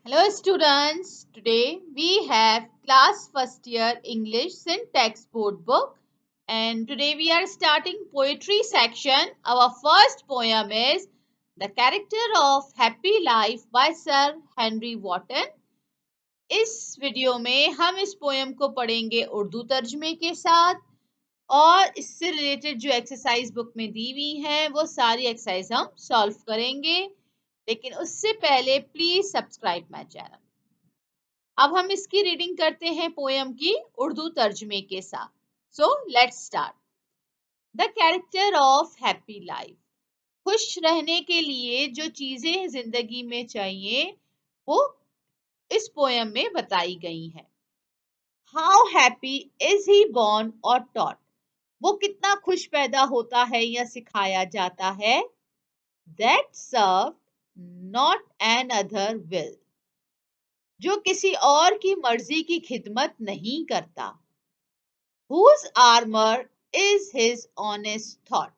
Hello students, today we have class first year English syntax board book and today we are starting poetry section. Our first poem is The Character of Happy Life by Sir Henry Wotton. इस video में हम इस poem को पढ़ेंगे उर्दू तर्जमे के साथ और इससे रिलेटेड जो एक्सरसाइज बुक में दी हुई हैं वो सारी एक्सरसाइज हम सॉल्व करेंगे, लेकिन उससे पहले प्लीज सब्सक्राइब माय चैनल। अब हम इसकी रीडिंग करते हैं पोयम की उर्दू तर्जमे के साथ। So let's start. The character of happy life. खुश रहने के लिए जो चीजें जिंदगी में चाहिए वो इस पोयम में बताई गई हैं। How happy is he born और टॉट। वो कितना खुश पैदा होता है या सिखाया जाता है। That serve not an other will. जो किसी और की मर्जी की खिदमत नहीं करता। Whose armor is his honest thought.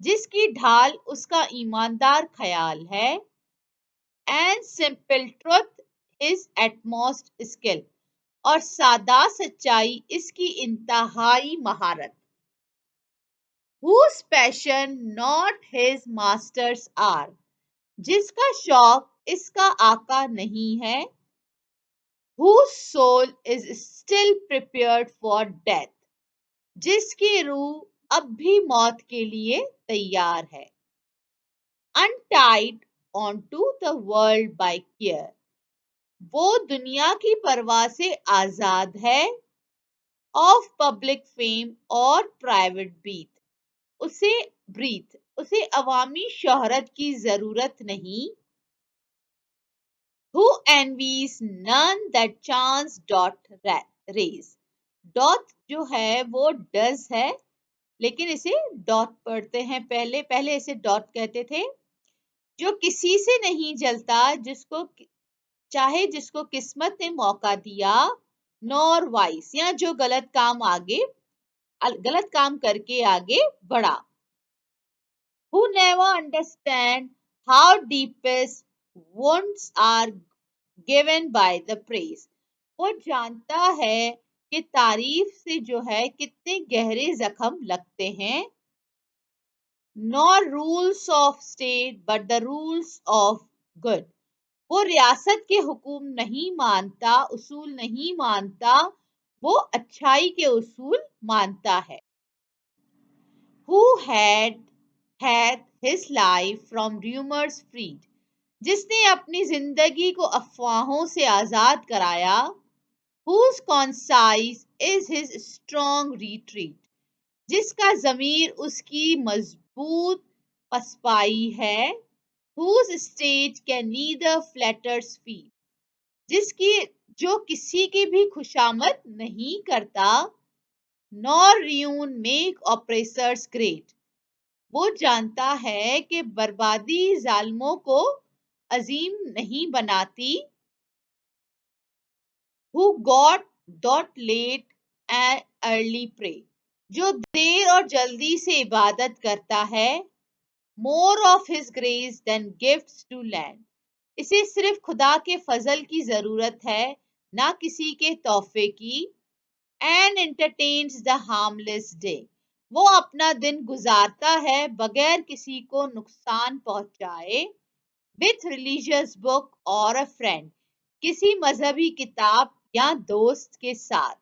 जिसकी ढाल उसका ईमानदार ख्याल है। And simple truth his utmost skill. और सादा सच्चाई इसकी इंतहाई महारत। Whose passion not his masters are. जिसका शौक इसका आका नहीं है। Whose soul is still prepared for death. जिसकी रूह अब भी मौत के लिए तैयार है। Untied onto the world by care. वो दुनिया की परवाह से आजाद है। Of public fame और private उसे अवामी शोहरत की जरूरत नहीं। Who envies none that chance dot raise. Dot जो है वो डज है, लेकिन इसे डॉट पढ़ते हैं। पहले इसे डॉट कहते थे। जो किसी से नहीं जलता, जिसको किस्मत ने मौका दिया। नॉर वाइस, या जो गलत काम करके आगे बढ़ा। Who never understand how deepest wounds are given by the praise. वो जानता है कि तारीफ से जो है कितने गहरे जख्म लगते हैं। Nor rules of state but the rules of good. वो रियासत के हुकूम नहीं मानता, उसूल नहीं मानता, वो अच्छाई के उसूल मानता है। Who had his life from rumors freed. जिसने अपनी जिंदगी को अफवाहों से आजाद कराया। Whose conscience is his strong retreat. जिसका ज़मीर उसकी मजबूत पसपाई है। Whose state can neither flatters feet. जो किसी की भी खुशामद नहीं करता। Nor ruin make oppressors great. वो जानता है कि बर्बादी जालिमों को अजीम नहीं बनाती। Who got dot late and early pray. जो देर और जल्दी से इबादत करता है। More of his grace than gifts to land. इसे सिर्फ खुदा के फजल की जरूरत है, ना किसी के तोहफे की। And entertains the harmless day. वो अपना दिन गुजारता है बगैर किसी को नुकसान पहुंचाए। With religious book or a friend. किसी मजहबी किताब या दोस्त के साथ।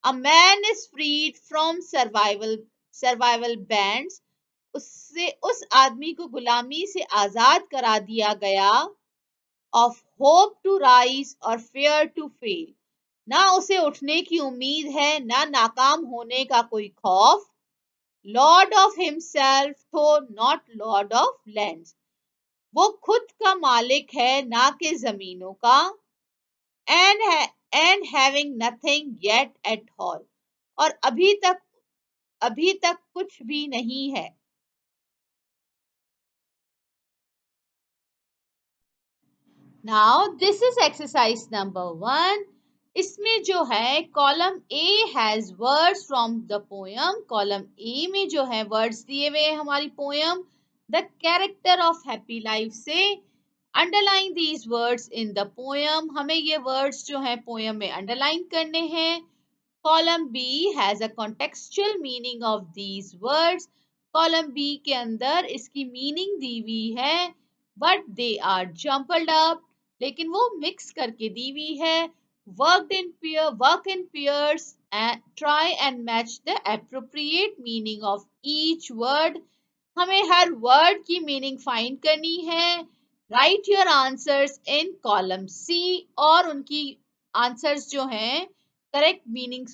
A man is freed from survival bands. उस आदमी को गुलामी से आजाद करा दिया गया। Of hope to rise or fear to fail. ना उसे उठने की उम्मीद है, ना नाकाम होने का कोई खौफ। Lord of himself though not lord of lands. वो खुद का मालिक है, ना कि जमीनों का। And having nothing yet at all. और अभी तक कुछ भी नहीं है। Now this is exercise number 1. इसमें जो है column A has words from the poem. Column A में जो है वर्ड्स दिए हुए हैं हमारी poem the character of happy life से। Underline these words in the poem, हमें ये वर्ड्स जो हैं पोयम में अंडरलाइन करने हैं। Column B has a contextual meaning of these words, column B के अंदर इसकी मीनिंग दी हुई है, but they are jumbled up, लेकिन वो मिक्स करके दी हुई है। Work in pairs and try and match the appropriate meaning of each word, हमें हर वर्ड की मीनिंग फाइंड करनी है। Write your answers in column C, और उनकी आंसर्स जो हैं करेक्ट मीनिंग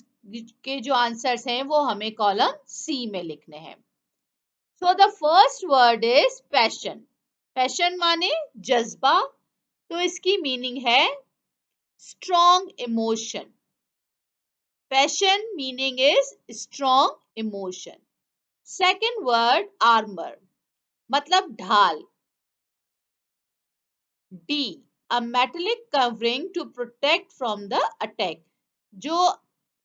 के जो आंसर्स हैं वो हमें कॉलम सी में लिखने हैं। So the first word is passion, passion माने जज्बा, तो इसकी मीनिंग है strong emotion. Passion meaning is strong emotion. Second word armour, मतलब ढाल। D, a metallic covering to protect from the attack, जो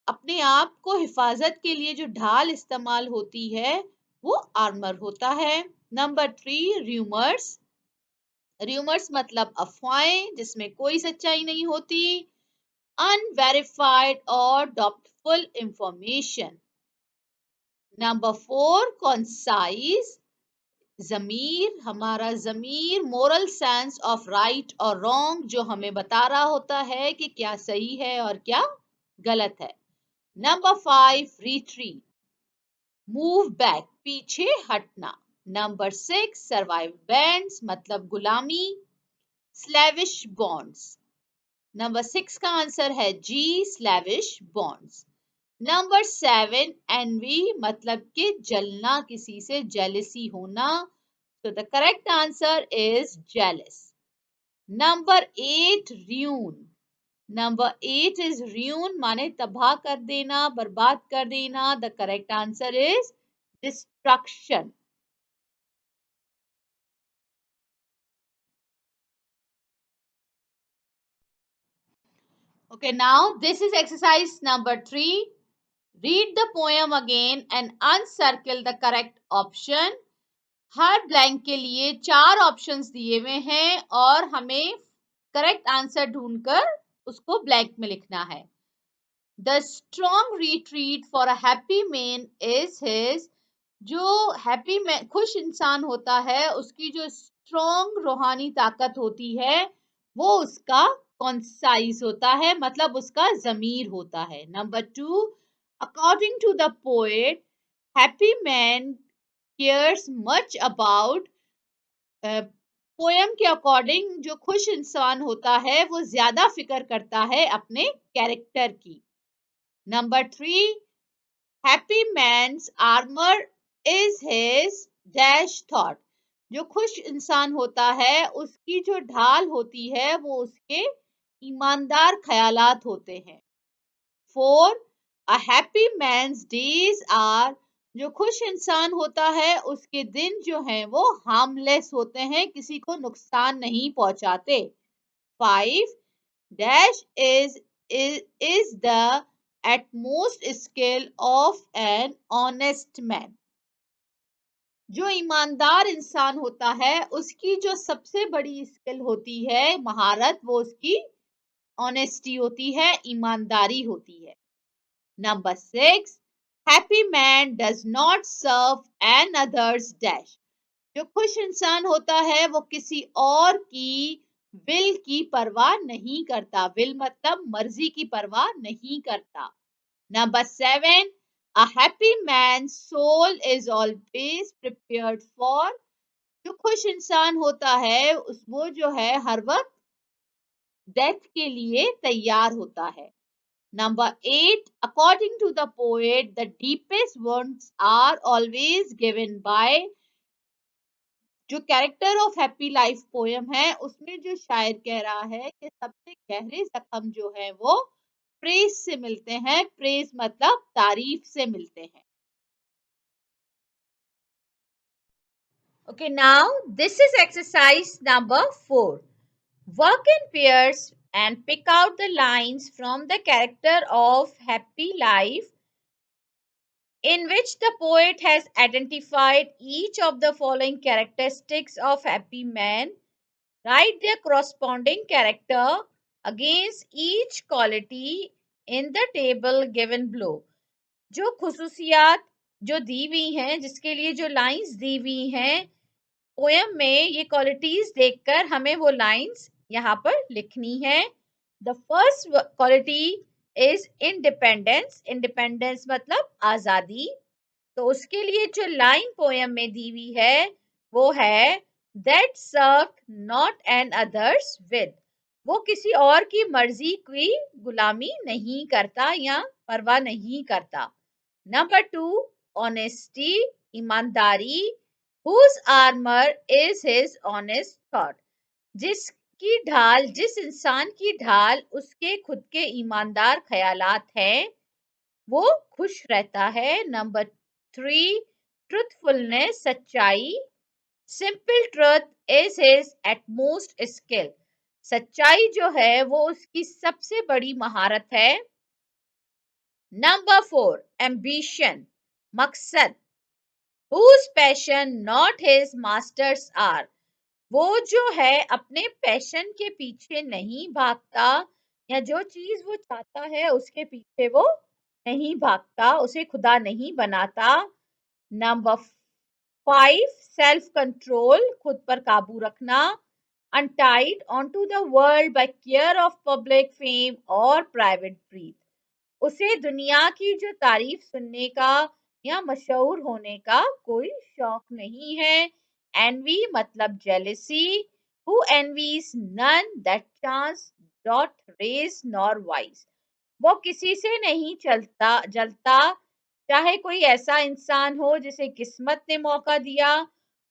अपने आप को हिफाजत के लिए जो ढाल इस्तेमाल होती है वो आर्मर होता है। नंबर 3 र्यूमर्स, र्यूमर्स मतलब अफवाहें जिसमें कोई सच्चाई नहीं होती। अनवेरिफाइड और डाउटफुल इंफॉर्मेशन। नंबर 4 कॉन्साइज, जमीर, हमारा जमीर मोरल सेंस ऑफ राइट और रॉन्ग, जो हमें बता रहा होता है कि क्या सही है और क्या गलत है। नंबर 5 रिट्रीट, मूव बैक, पीछे हटना। नंबर 6 सर्वाइव बैंड्स, मतलब गुलामी। स्लेविश बॉन्ड्स, नंबर 6 का आंसर है जी, स्लेविश बॉन्ड्स। नंबर 7 एनवी, मतलब कि जलना, किसी से जेलसी होना, so the correct answer is jealous. Number 8 ruin, number 8 is ruin माने तबाह कर देना, बर्बाद कर देना। The correct answer is destruction. Okay, now this is exercise number 3. Read the poem again and uncircle the correct option. Her blank के लिए 4 options दिए हुए हैं और हमें करेक्ट आंसर ढूंढकर उसको ब्लैंक में लिखना है। The strong retreat for a happy man is his, जो हैप्पी मैन खुश इंसान होता है उसकी जो स्ट्रॉन्ग रूहानी ताकत होती है वो उसका कॉन्साइज होता है, मतलब उसका जमीर होता है। Number 2 according to the poet happy man cares much about, poem के अकॉर्डिंग जो खुश इंसान होता है वो ज्यादा फिक्र करता है अपने कैरेक्टर की। Number 3 happy man's armour is his dash thought, जो खुश इंसान होता है उसकी जो ढाल होती है वो उसके ईमानदार ख्यालात होते हैं। 4 a happy man's days are, जो खुश इंसान होता है उसके दिन जो हैं वो हार्मलेस होते हैं, किसी को नुकसान नहीं पहुंचाते। 5 dash is the utmost skill of an honest man, जो ईमानदार इंसान होता है उसकी जो सबसे बड़ी स्किल होती है, महारत, वो उसकी ऑनेस्टी होती है, ईमानदारी होती है। Number 6 happy man does not serve an others dash, जो खुश इंसान होता है वो किसी और की विल की परवाह नहीं करता, विल मतलब मर्जी की परवाह नहीं करता। Number 7 a happy man soul is always prepared for, जो खुश इंसान होता है उस वो जो है हर वक्त डेथ के लिए तैयार होता है। Number 8 according to the poet the deepest wounds are always given by, जो character of happy life poem है उसमें जो शायर कह रहा है कि सबसे गहरे जख्म जो है वो प्रेज से मिलते हैं, प्रेज मतलब तारीफ से मिलते हैं। Okay, now this is exercise number 4. Work in pairs and pick out the lines from the character of happy life in which the poet has identified each of the following characteristics of happy man. Write their corresponding character against each quality in the table given below. जो खुसूसियात जो दी हुई हैं, जिसके लिए जो lines दी हुई हैं poem में, ये क्वालिटीज देखकर हमें वो लाइंस यहाँ पर लिखनी है. The first quality is independence. Independence मतलब आजादी. तो उसके लिए जो लाइन पोयम में दी हुई है वो है that serve not an others with. वो किसी और की मर्जी की गुलामी नहीं करता या परवाह नहीं करता. नंबर 2, ऑनेस्टी, ईमानदारी. whose armor is his honest thought. जिस इंसान की ढाल उसके खुद के ईमानदार ख्यालात हैं वो खुश रहता है. नंबर 3, ट्रुथफुलनेस, सच्चाई. Simple truth is his utmost skill. सच्चाई जो है वो उसकी सबसे बड़ी महारत है. नंबर 4, एम्बिशन, मकसद. whose passion not his masters are. वो जो है अपने पैशन के पीछे नहीं भागता या जो चीज वो चाहता है उसके पीछे वो नहीं भागता, उसे खुदा नहीं बनाता. नंबर 5, सेल्फ कंट्रोल, खुद पर काबू रखना. Untied onto the world by care of public fame or private breath. उसे दुनिया की जो तारीफ सुनने का या मशहूर होने का कोई शौक नहीं है. एनवी मतलब jealousy. Who envies none that chance doth raise nor vice. वो किसी से नहीं चलता जलता, चाहे कोई ऐसा इंसान हो जिसे किस्मत ने मौका दिया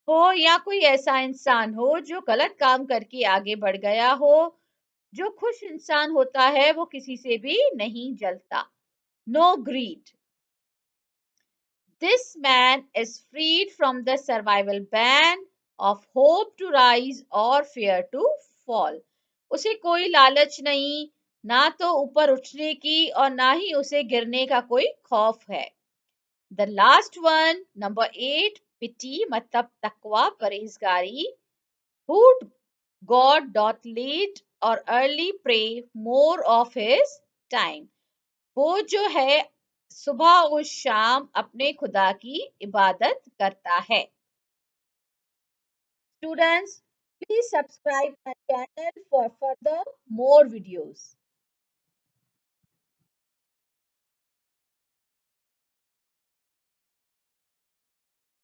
हो या कोई ऐसा इंसान हो जो गलत काम करके आगे बढ़ गया हो. जो खुश इंसान होता है वो किसी से भी नहीं जलता. No greed. This man is freed from the survival ban of hope to rise or fear to fall. उसे कोई लालच नहीं, ना तो ऊपर उठने की और ना ही उसे गिरने का कोई खौफ है. The last one, number 8, pity मतलब तकवा, परहेजगारी. Who God doth lead or early pray more of his time. वो जो है सुबह और शाम अपने खुदा की इबादत करता है. Students, please subscribe my channel for further more videos.